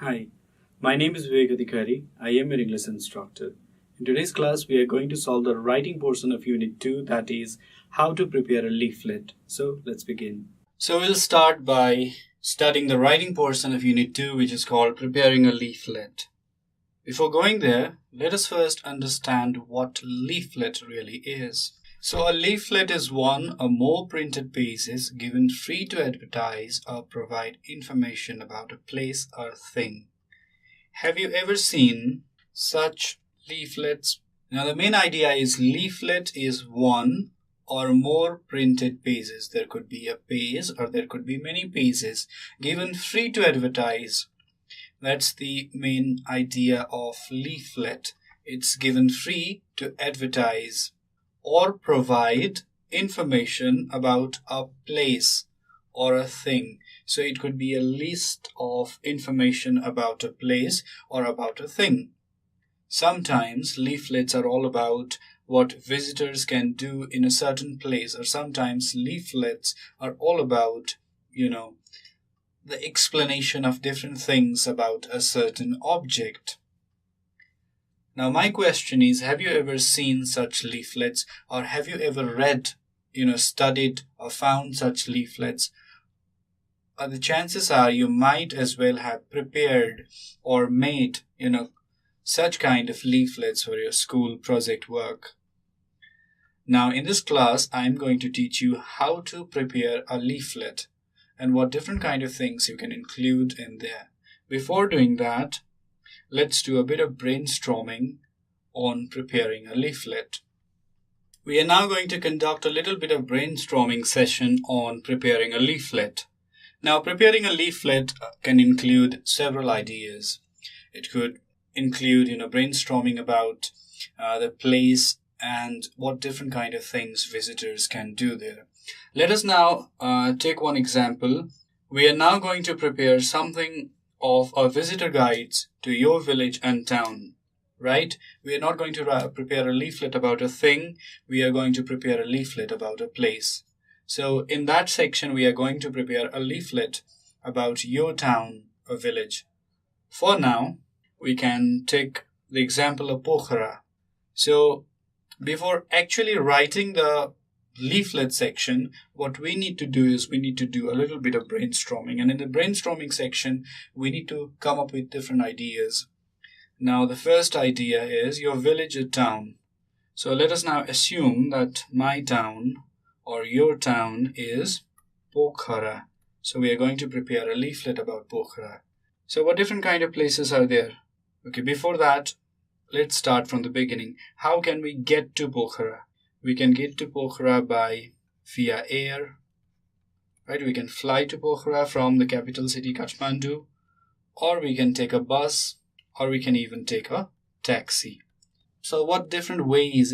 Hi, my name is Bibek Adhikari. I am your English instructor. In today's class, we are going to solve the writing portion of Unit 2, that is, how to prepare a leaflet. So, let's begin. So, we'll start by studying the writing portion of Unit 2, which is called preparing a leaflet. Before going there, let us first understand what leaflet really is. So, a leaflet is one or more printed pages given free to advertise or provide information about a place or thing. Have you ever seen such leaflets? Now, the main idea is leaflet is one or more printed pages. There could be a page or there could be many pages given free to advertise. That's the main idea of leaflet. It's given free to advertise or provide information about a place or a thing. So it could be a list of information about a place or about a thing. Sometimes leaflets are all about what visitors can do in a certain place, or sometimes leaflets are all about, the explanation of different things about a certain object. Now, my question is, have you ever seen such leaflets, or have you ever read, studied or found such leaflets? The chances are you might as well have prepared or made, such kind of leaflets for your school project work. Now, in this class, I'm going to teach you how to prepare a leaflet and what different kind of things you can include in there. Before doing that, let's do a bit of brainstorming on preparing a leaflet. We are now going to conduct a little bit of brainstorming session on preparing a leaflet. Now, preparing a leaflet can include several ideas. It could include, brainstorming about the place and what different kind of things visitors can do there. Let us now take one example. We are now going to prepare something of a visitor guides to your village and town, right? We are not going to prepare a leaflet about a thing. We are going to prepare a leaflet about a place. So in that section, we are going to prepare a leaflet about your town or village. For now, we can take the example of Pokhara. So before actually writing the leaflet section, what we need to do is we need to do a little bit of brainstorming. And in the brainstorming section, we need to come up with different ideas. Now, the first idea is your village or town. So let us now assume that my town or your town is Pokhara. So we are going to prepare a leaflet about Pokhara. So what different kind of places are there? Okay, before that, let's start from the beginning. How can we get to Pokhara? We can get to Pokhara via air, right? We can fly to Pokhara from the capital city Kathmandu, or we can take a bus, or we can even take a taxi. So in what different ways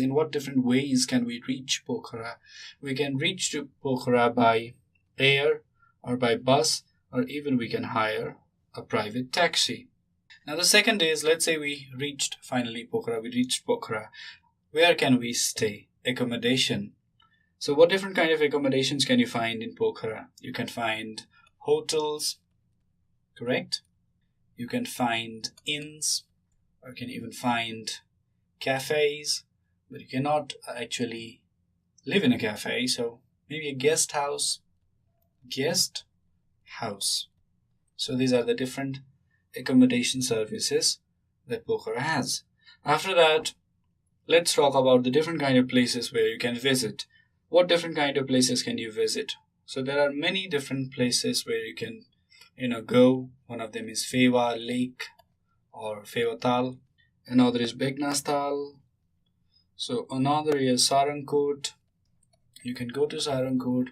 can we reach Pokhara? We can reach to Pokhara by air or by bus, or even we can hire a private taxi. Now the second is, let's say we reached Pokhara. Where can we stay? Accommodation. So what different kind of accommodations can you find in Pokhara? You can find hotels, correct? You can find inns, or you can even find cafes, but you cannot actually live in a cafe, so maybe a guest house. So these are the different accommodation services that Pokhara has. After that, let's talk about the different kind of places where you can visit. What different kind of places can you visit? So there are many different places where you can, go. One of them is Fewa Lake or Fewa Tal. Another is Begnastal. So another is Sarangkot. You can go to Sarangkot,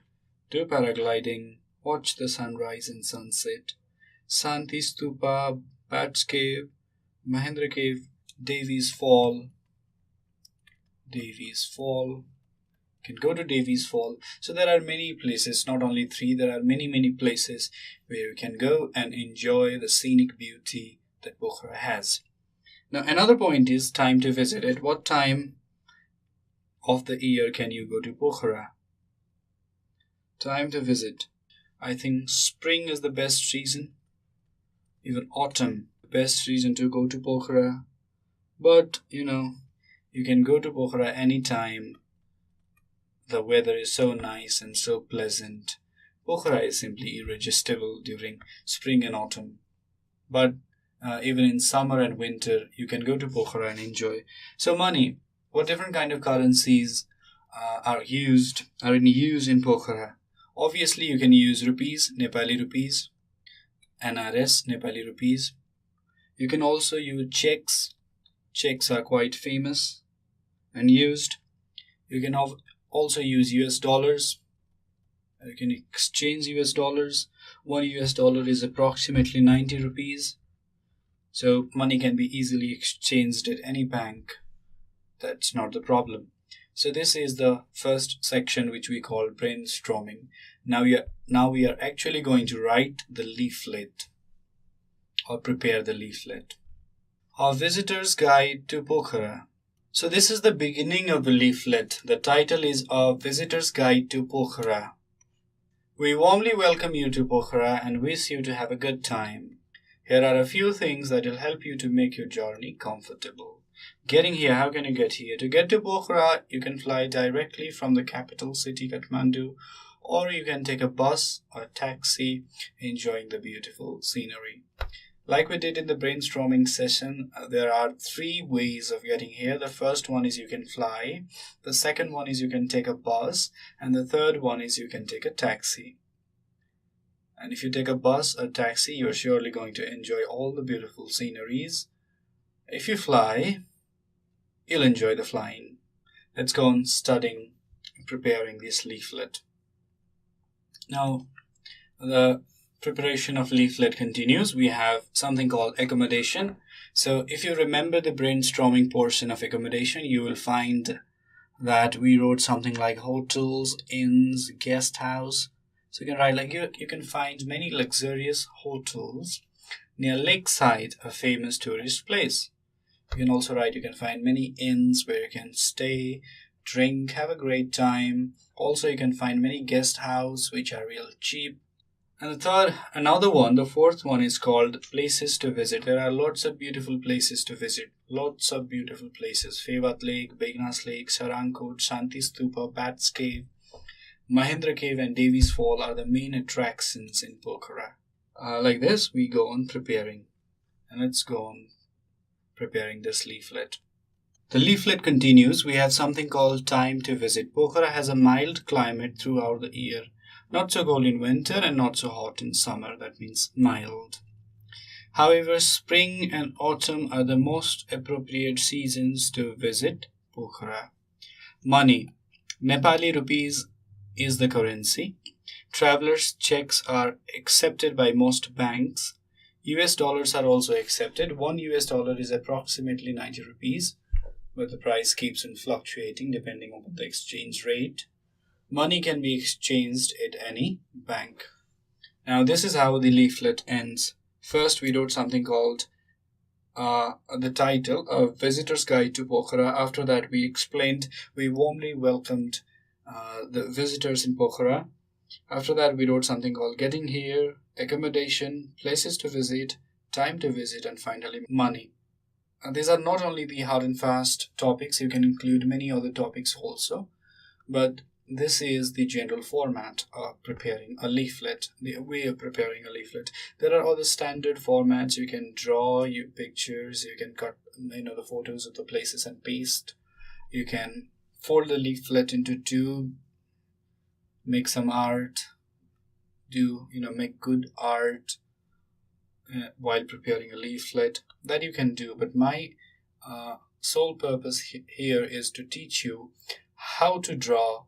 do paragliding, watch the sunrise and sunset. Santi Stupa, Bats Cave, Mahendra Cave, Devi's Fall. You can go to Devi's Fall. So there are many places, not only three, there are many places where you can go and enjoy the scenic beauty that Pokhara has. Now, another point is time to visit. At what time of the year can you go to Pokhara? Time to visit. I think spring is the best season. even autumn. The best reason to go to Pokhara. But, you can go to Pokhara anytime. The weather is so nice and so pleasant. Pokhara is simply irresistible during spring and autumn. But even in summer and winter, you can go to Pokhara and enjoy. So money, what different kind of currencies are in use in Pokhara? Obviously, you can use rupees, Nepali rupees, NRS, Nepali rupees. You can also use checks. Checks are quite famous and used. You can also use US dollars. You can exchange US dollars. One US dollar is approximately 90 rupees. So money can be easily exchanged at any bank. That's not the problem. So this is the first section which we call brainstorming. Now we are actually going to write the leaflet or prepare the leaflet. Our Visitor's Guide to Pokhara. So this is the beginning of the leaflet. The title is Our Visitor's Guide to Pokhara. We warmly welcome you to Pokhara and wish you to have a good time. Here are a few things that will help you to make your journey comfortable. Getting here, how can you get here? To get to Pokhara, you can fly directly from the capital city, Kathmandu, or you can take a bus or a taxi, enjoying the beautiful scenery. Like we did in the brainstorming session, there are 3 ways of getting here. The first one is you can fly, the second one is you can take a bus, and the third one is you can take a taxi. And if you take a bus or taxi, you're surely going to enjoy all the beautiful sceneries. If you fly, you'll enjoy the flying. Let's go on studying, preparing this leaflet. Now, the preparation of leaflet continues. We have something called accommodation. So if you remember the brainstorming portion of accommodation, you will find that we wrote something like hotels, inns, guest house. So you can write you can find many luxurious hotels near Lakeside, a famous tourist place. You can also write you can find many inns where you can stay, drink, have a great time. Also you can find many guest house which are real cheap. And the fourth one is called places to visit. There are lots of beautiful places to visit. Lots of beautiful places. Fevat Lake, Begnas Lake, Sarankot, Shanti Stupa, Bats Cave, Mahendra Cave and Devi's Fall are the main attractions in Pokhara. Like this, we go on preparing. And let's go on preparing this leaflet. The leaflet continues. We have something called time to visit. Pokhara has a mild climate throughout the year. Not so cold in winter and not so hot in summer. That means mild. However, spring and autumn are the most appropriate seasons to visit Pokhara. Money. Nepali rupees is the currency. Travelers' checks are accepted by most banks. US dollars are also accepted. $1 US is approximately 90 rupees, but the price keeps on fluctuating depending on the exchange rate. Money can be exchanged at any bank. Now this is how the leaflet ends. First we wrote something called the title, A Visitor's Guide to Pokhara. After that we warmly welcomed the visitors in Pokhara. After that we wrote something called Getting Here, Accommodation, Places to Visit, Time to Visit, and finally Money. These are not only the hard and fast topics, you can include many other topics also, but this is the general format of preparing a leaflet, the way of preparing a leaflet. There are other standard formats. You can draw your pictures, you can cut the photos of the places and paste. You can fold the leaflet into 2, make some art, make good art while preparing a leaflet. That you can do, but my sole purpose here is to teach you how to draw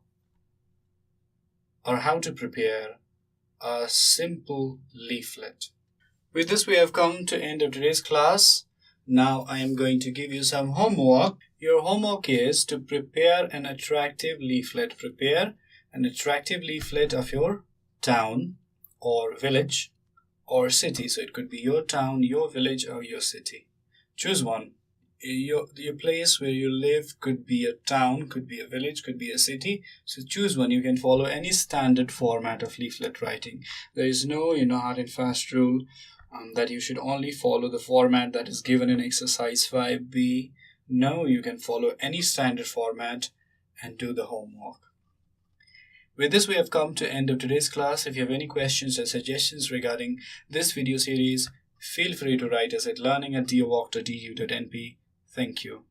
or how to prepare a simple leaflet. With this, we have come to end of today's class. Now I am going to give you some homework. Your homework is to prepare an attractive leaflet. Prepare an attractive leaflet of your town or village or city. So it could be your town, your village, or your city. Choose one. Your place where you live could be a town, could be a village, could be a city. So choose one. You can follow any standard format of leaflet writing. There is no hard and fast rule. that you should only follow the format that is given in exercise 5B. No, you can follow any standard format and do the homework. With this, we have come to end of today's class. If you have any questions or suggestions regarding this video series, feel free to write us at learning@deerwalk.edu.np. Thank you.